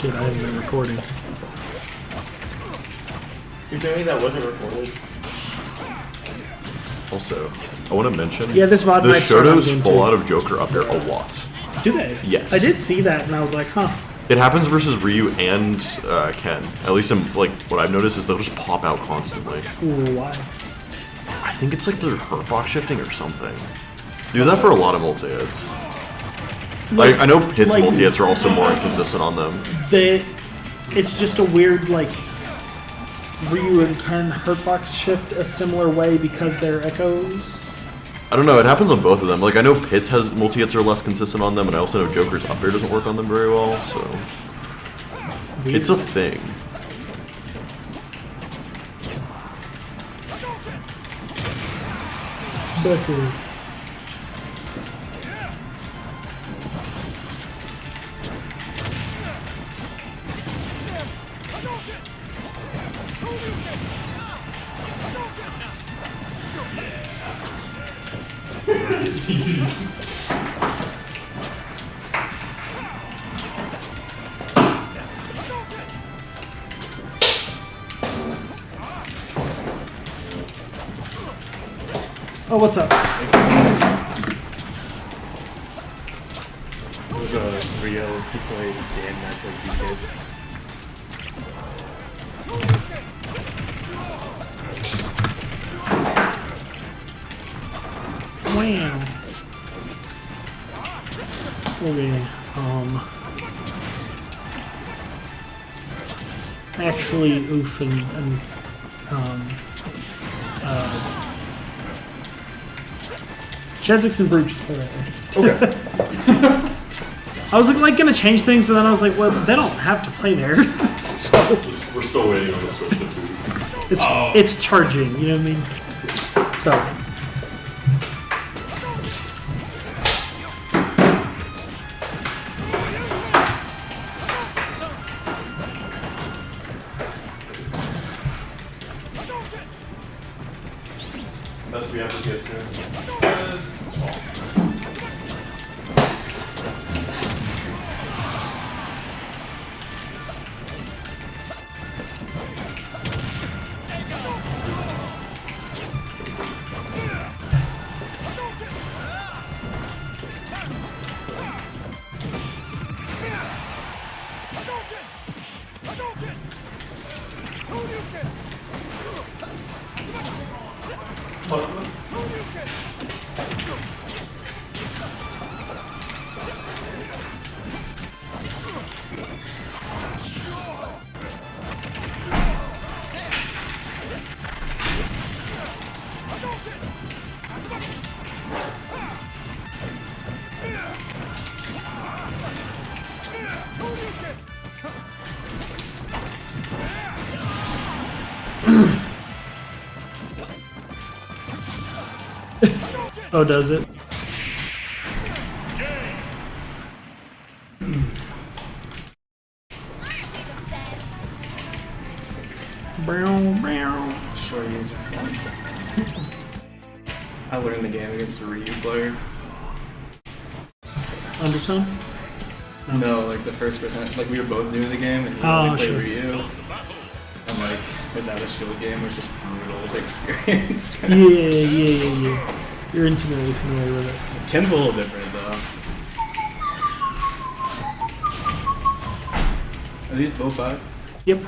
Shit, I haven't been recording. You're telling me that wasn't recorded? Also, I want to mention this VOD the might start on Shotos game fall 2. out of Joker up there a lot. Do they? Yes. I did see that, and I was like, huh. It happens versus Ryu and Ken. At least like what I've noticed is they'll just pop out constantly. Ooh, why? I think it's like their hurtbox shifting or something. Do that for a lot of multi-hits. Like, I know Pit's like- multi-hits are also more inconsistent on them. It's just a weird, like, Ryu and Ken hurtbox shift a similar way because they're echoes. I don't know, it happens on both of them. Like, I know Pit's has multi-hits are less consistent on them, and I also know Joker's up air doesn't work on them very well, so... Weird. It's a thing. Becker. Oh, what's up? It was a Rio who played Dan and I played DK. Wow. Okay, actually, Uubfan and Shedzix and Brute just play right there. Okay. I was like gonna change things, but then I was like, well, they don't have to play there. So We're still waiting on the switch to boot. it's charging, you know what I mean? So Best we have for PS2. oh, does it? Brown, brown. Short user fun. I learned the game against a Ryu player. Undertone? No, like the first person, like we were both new to the game and he Oh, only played sure. Ryu. And like, his out of shield game was just brutal to experience. Yeah. You're intimately familiar with it. Ken's a little different though. Are these both 5? Yep.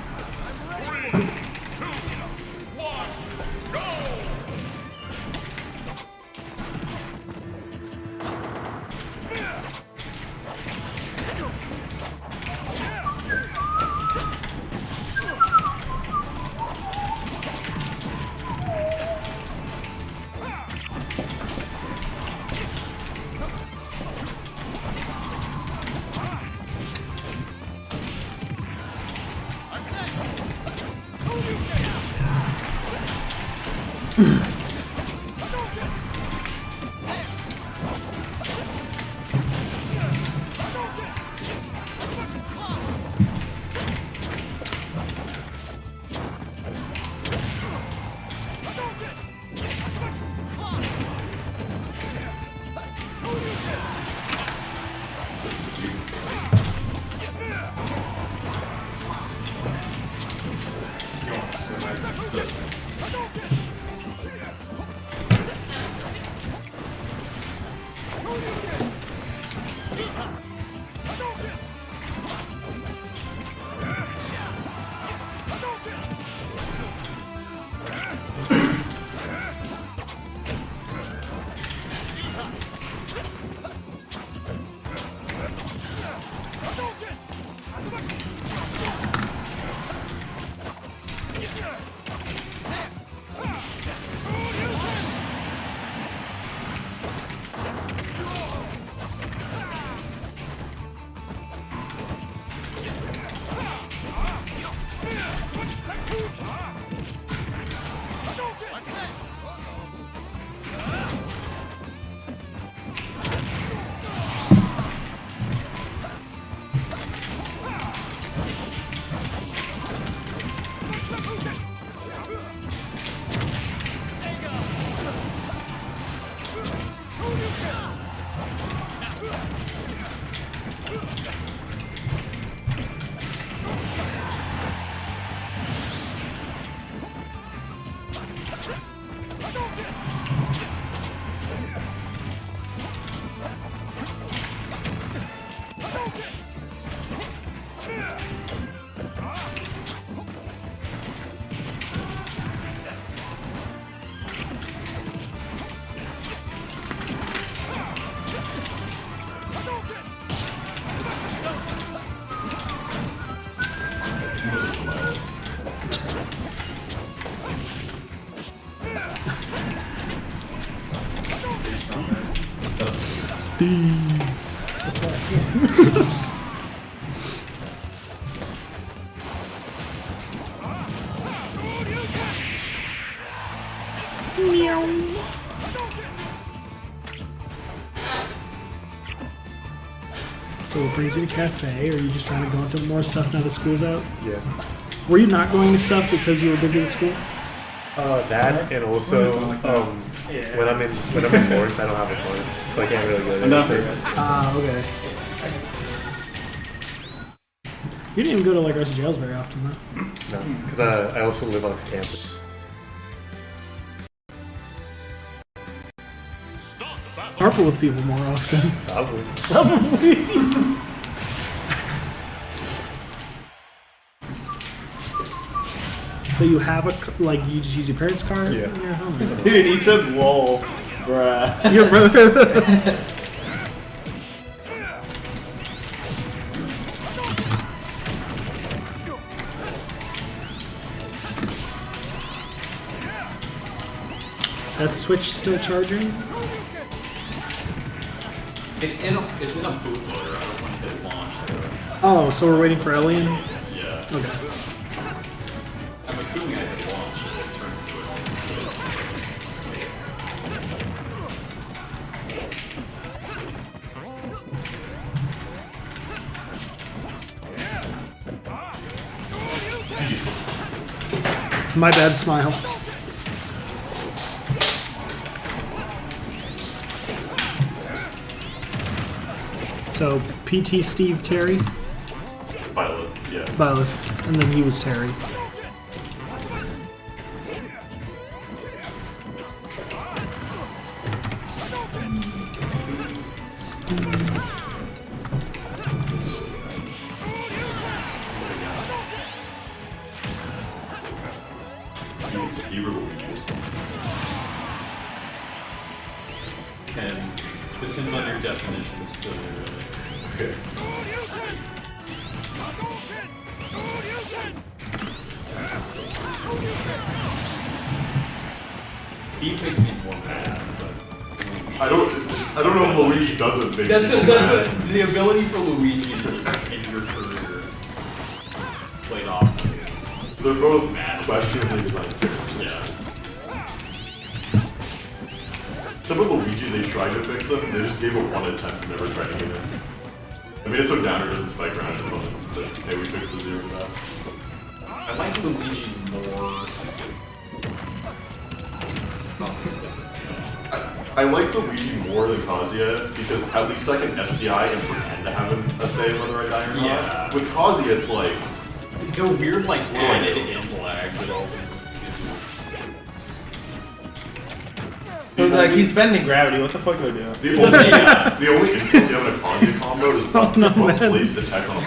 Steve. So what brings you to Café? Or are you just trying to go into more stuff now that school's out? Yeah. Were you not going to stuff because you were busy at school? That and also when I'm in Lawrence, I don't have a phone, so I can't really go there. Ah, okay. You didn't even go to like Rush Jails very often, though. No, because I also live off campus. Harper with people more often. Probably. So you have a like you just use your parents' car? Yeah. Dude, he said lol, bruh. Your brother. That switch still charging? It's in a bootloader. I don't want to hit launch. Oh, so we're waiting for Elian? Yeah. Okay. I'm assuming I hit launch and it turns into My bad, smile. So, PT Steve Terry, Violet, yeah. Violet, and then he was Terry. Steve or Luigi? Depends on your definition of silly, really. Okay. Steve makes me more mad, but I don't know if Luigi doesn't make that's me mad. the ability for Luigi to just end your career played off. They're both questionably designed characters. Yeah. Some of Luigi, they tried to fix them, they just gave it one attempt and never tried to get it. I mean, it's so downer doesn't spike around and opponents and say, hey, we fixed the zero for that. I like Luigi more. I like Luigi more than Kazuya because at least I can SDI and pretend to have a say whether I die or not. Yeah. With Kazuya, it's like... The weird, like, added end lag that all It was like, he's bending gravity, what the fuck do I do? The only influence you have in a Kazuya combo is what place the tech on a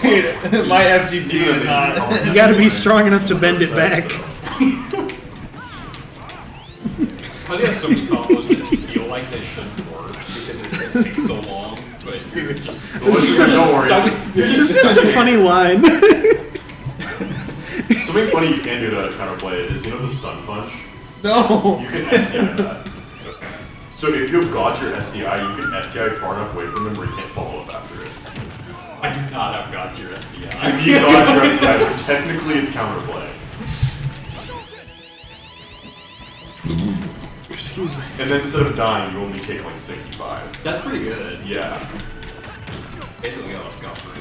Dude, my FGC is not. You gotta be strong enough to bend it back. I think so many combos that feel like they shouldn't work because it takes so long, but you're just It's just a funny line. Something funny you can do to counterplay it is, you know the stun punch? No! You can SDI that. So if you've got your SDI, you can SDI far enough away from him where you can't follow up after it. I do not have God tier SDI. If you got your SDI, but technically it's counterplay. Excuse me. And then instead of dying, you only take like 65. That's pretty good. Yeah. Basically, I'll scot free.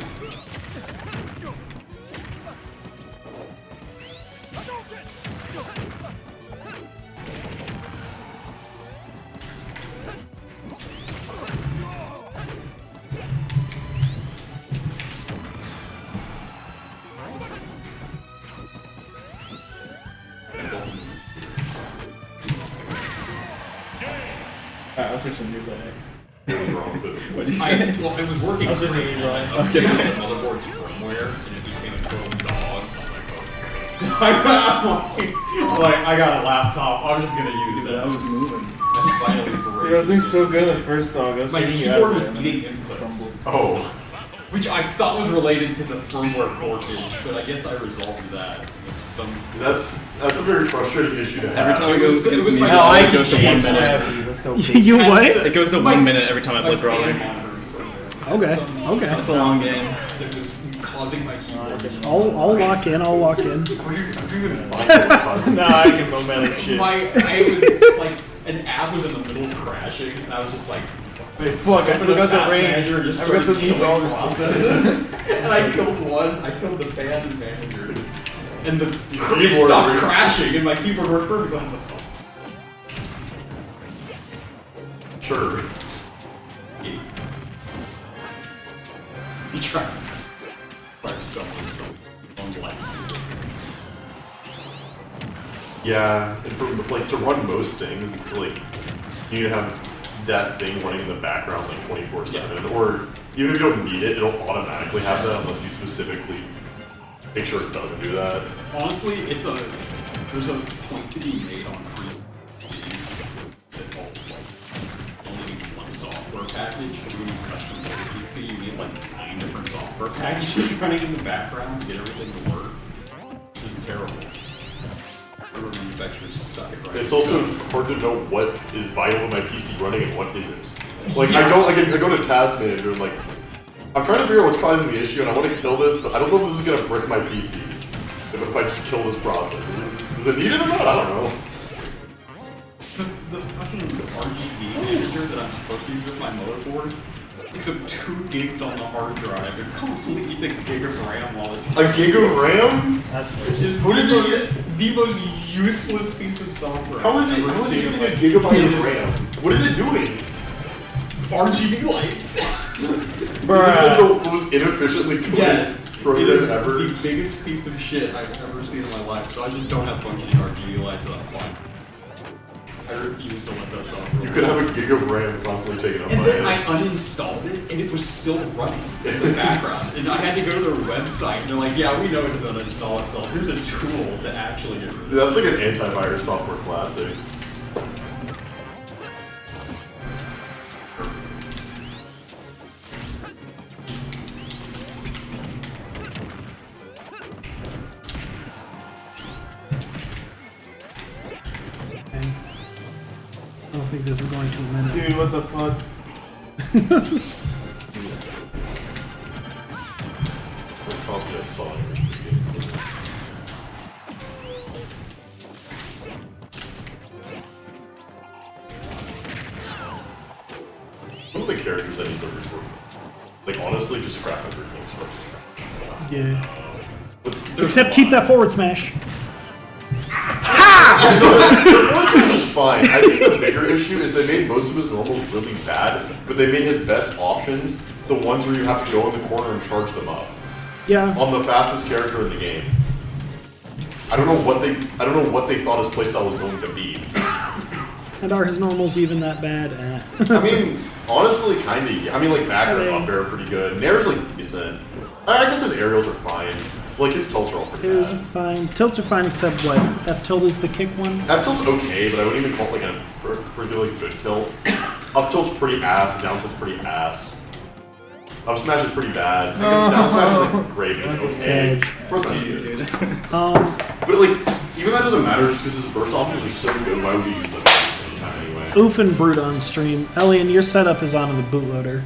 Alright, I'll switch to new play. What was wrong with it? What did you Well, it was working. I was just great, thinking, and right. then Okay. updated the motherboard's firmware, and it became a total dog. I'm like, I got a laptop. I'm just gonna use Dude, I that. was moving. Finally, Dude, I was doing so good in the first dog. I was My hitting you keyboard out was there, and eating then inputs. Oh. Which I thought was related to the firmware portage, but I guess I resolved that. That's a very frustrating issue to have. Every time it goes It was against me, my- it goes to 1 minute. Let's go. You what? It goes to 1 minute every time I play Brawler. Okay. Okay. It's a long game. That was causing my keyboard. I'll lock in. I'll lock in. I'm even fine with causing- No, I can momentum shit. I was like, an app was in the middle of crashing, and I was just like, Wait, fuck, I forgot the task range. manager just I forgot the started new killing brawlers. processes. And I killed one. I killed the band manager. And the it keyboard stopped worked. crashing, and my keyboard worked perfectly. I was like, oh. Sure. You try. By yourself on life. Yeah, and for like to run most things, like you need to have that thing running in the background like 24/7, or even if you don't need it, it'll automatically have that unless you specifically make sure it doesn't do that. Honestly, there's a point to be made on free PCs that all only need one software package. If you custom build a PC, you need like 9 different software packages running in the background to get everything to work. It's just terrible. Hardware manufacturers suck at writing It's also code. hard to know what is vital in my PC running and what isn't. Like I go to Task Manager and like I'm trying to figure out what's causing the issue and I want to kill this, but I don't know if this is gonna break my PC. If I just kill this process, is it needed or not? I don't know. The fucking RGB manager that I'm supposed to use with my motherboard takes up 2 gigs on the hard drive and constantly eats a gig of RAM while it's A gig of RAM? That's Just What is the most useless piece of software. How is I've it ever seen in using my- a gigabyte It of is RAM? What is it doing? RGB lights. Is it like the most inefficiently coded Yes. It program is ever? the biggest piece of shit I've ever seen in my life. So I just don't have functioning RGB lights and I'm fine. I refuse to let that software. You could have a gig of RAM constantly taken up And by then I it. uninstalled it, and it was still running in the background. And I had to go to their website, and they're like, "Yeah, we know it doesn't uninstall itself. Here's a tool to actually get rid of it." That's like an antivirus software classic. I don't think this is going to a minute. Dude, what the fuck? I'm confident solving this game. Some of the characters I need to rework. Like honestly, just scrap everything. Yeah. But Except keep that forward smash. Which is fine. I think the bigger issue is they made most of his normals really bad, but they made his best options the ones where you have to go in the corner and charge them up Yeah. on the fastest character in the game. I don't know what they thought his playstyle was going to be. And are his normals even that bad? I mean, honestly, kind of. I mean, like back Are and they? up air are pretty good. Nair's like decent. I guess his aerials are fine. Like his tilts are all pretty Is bad. fine. Tilts are fine except what? F tilde is the kick one? F tilt's okay, but I wouldn't even call it like a particularly good tilt. Up tilt's pretty ass, down tilt's pretty ass. Up smash is pretty bad. I guess down smash is like great, but it's okay. Sage. Both not good. Um, But like, even that doesn't matter just because his burst options are so good, why would you use them anytime anyway? Uubfan Brute on stream. Elian, your setup is on the bootloader.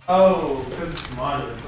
Oh, because it's modded.